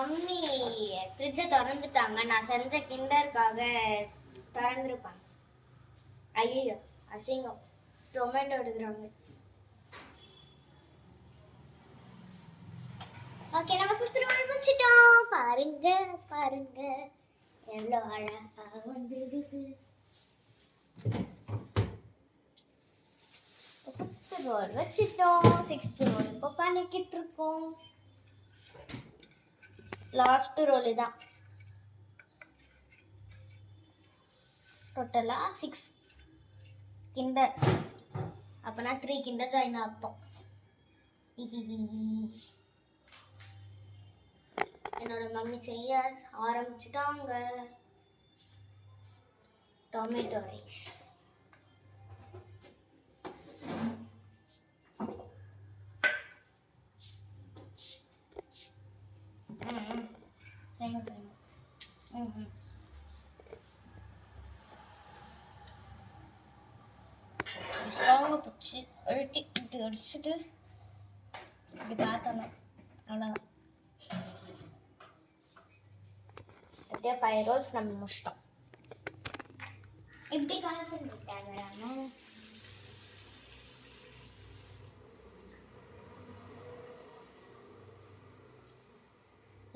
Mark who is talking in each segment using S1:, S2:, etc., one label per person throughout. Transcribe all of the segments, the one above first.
S1: Mummy ஃப்ரிட்ஜை திறந்துட்டாங்க. நான் செஞ்ச கிண்டருக்காக திறந்துருப்பாங்க. ஐயோ அசிங்கம். டொமேட்டோ எடுக்கிறாங்க. ஓகே, நம்ம குடுத்துட்டு ஆரம்பிச்சிட்டோம். பாருங்க பாருங்க எவ்வளோ அழகா வந்துருக்கு. ரோல் வச்சுட்டோம். 6th ரோல் இப்போ பண்ணிக்கிட்டு இருக்கோம். லாஸ்ட் ரோல் தான். டோட்டலா 6 கிண்டர். அப்பனா 3 கிண்டர் ஜாயின் ஆகும். என்னோட மம்மி செய்ய ஆரம்பிச்சுட்டாங்க. Tomato rice. ஸ்டவ்வை பிடிச்சி அழுத்தி இப்படி அடிச்சுட்டு இப்படி பார்த்தணும். அவ்வளோதான். அப்படியே 5 ரோல்ஸ் நம்ம முடிச்சிட்டோம். இப்படி கலந்துட்டாங்க.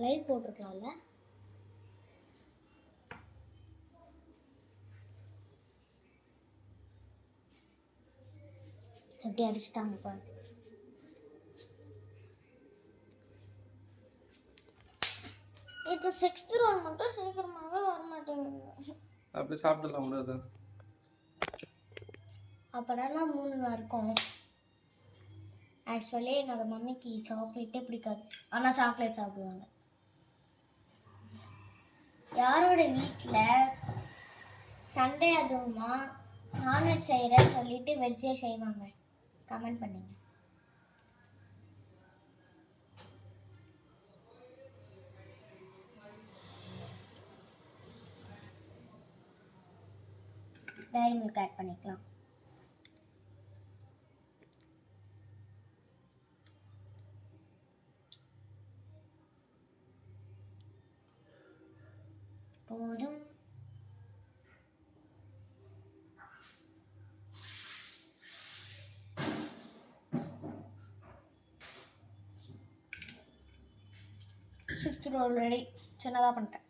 S1: லைட் போட்டிருக்கலாம்ல. எப்படி அடிச்சிட்டாங்க பாரு. இப்போ 6th ரோல் மட்டும் சீக்கிரமாகவே வரமாட்டேங்குது.
S2: அப்படி சாப்பிடலாம் முடியாது.
S1: அப்போதான் 3 இருக்கும். ஆக்சுவலி என்னோட மம்மிக்கு சாக்லேட்டே பிடிக்காது. ஆனால் சாக்லேட் சாப்பிடுவாங்க. யாரோட வீட்டில் சண்டே அதுவுமா நான்வெஜ் செய்கிறேன்னு சொல்லிட்டு வெஜ்ஜே செய்வாங்க? கமெண்ட் பண்ணுங்க. டைரி மில்க் ஆட் பண்ணிக்கலாம். போதும். Sixth roll ready. சின்னதாக பண்ணிட்டேன்.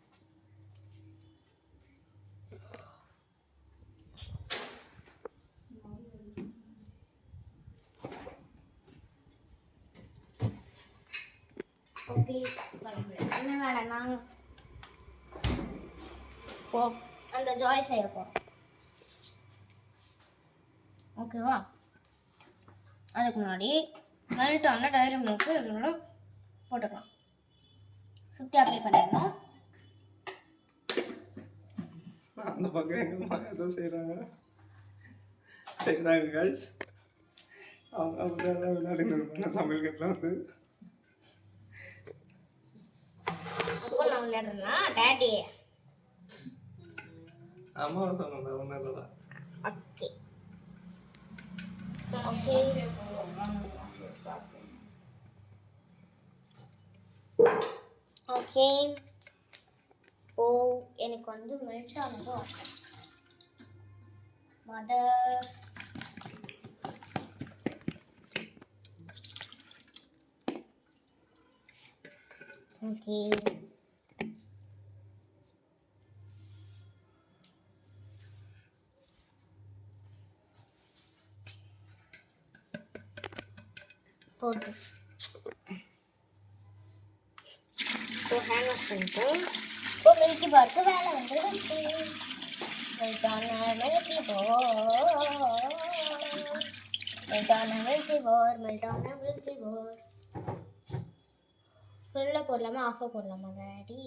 S1: ஓகே, என்ன வேலைன்னா போ அந்த ஜாய் செய்ய போகிறோம். ஓகேவா? அதுக்கு முன்னாடி மெல்ட்டான டைரி மில்க்கு இதோட போட்டுக்கலாம். சுற்றி அப்ளை பண்ணிடணும்.
S2: அந்த பக்கம் எங்கம்மா ஏதோ செய்கிறாங்க கைஸ். அவங்க அப்படிதான் விளையாடுங்க சமையல் கட்டில் வந்து.
S1: நான் விளையாடுறேன்னா டேடி
S2: அம்மா சொன்னது ஒன்றும்.
S1: Okay okay okay. ஓ எனக்கு வந்து மெல்ட் ஆனதும் மதர் ஓகே. போட்டு இப்போ ஹேண்ட் வாஷ் பண்ணிட்டோம். இப்போ மில்கி பார்க்கு வேலை வந்துடுச்சு. மெல்ட்டான மில்கி போர், மெல்ட்டான மில்கி போர், மெல்ட்டான மில்கி போர். ஃபுல்லாக போடலாமா ஆஃபாக போடலாமா டாடி?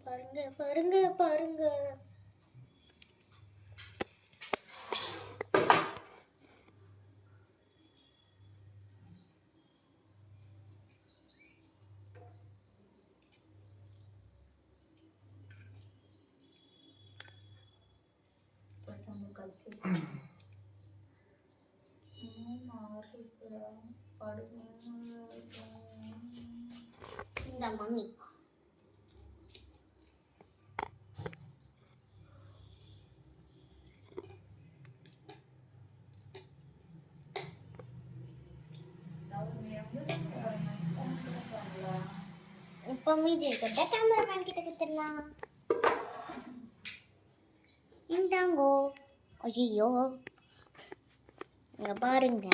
S1: பாருங்க பாருங்க பாருங்க. இந்த மம்மி இப்போ மீதி இருக்கிறத கேமராமேன் கிட்ட கொடுத்துடலாம். இந்தாங்கோ. ஐயோ இங்க பாருங்க,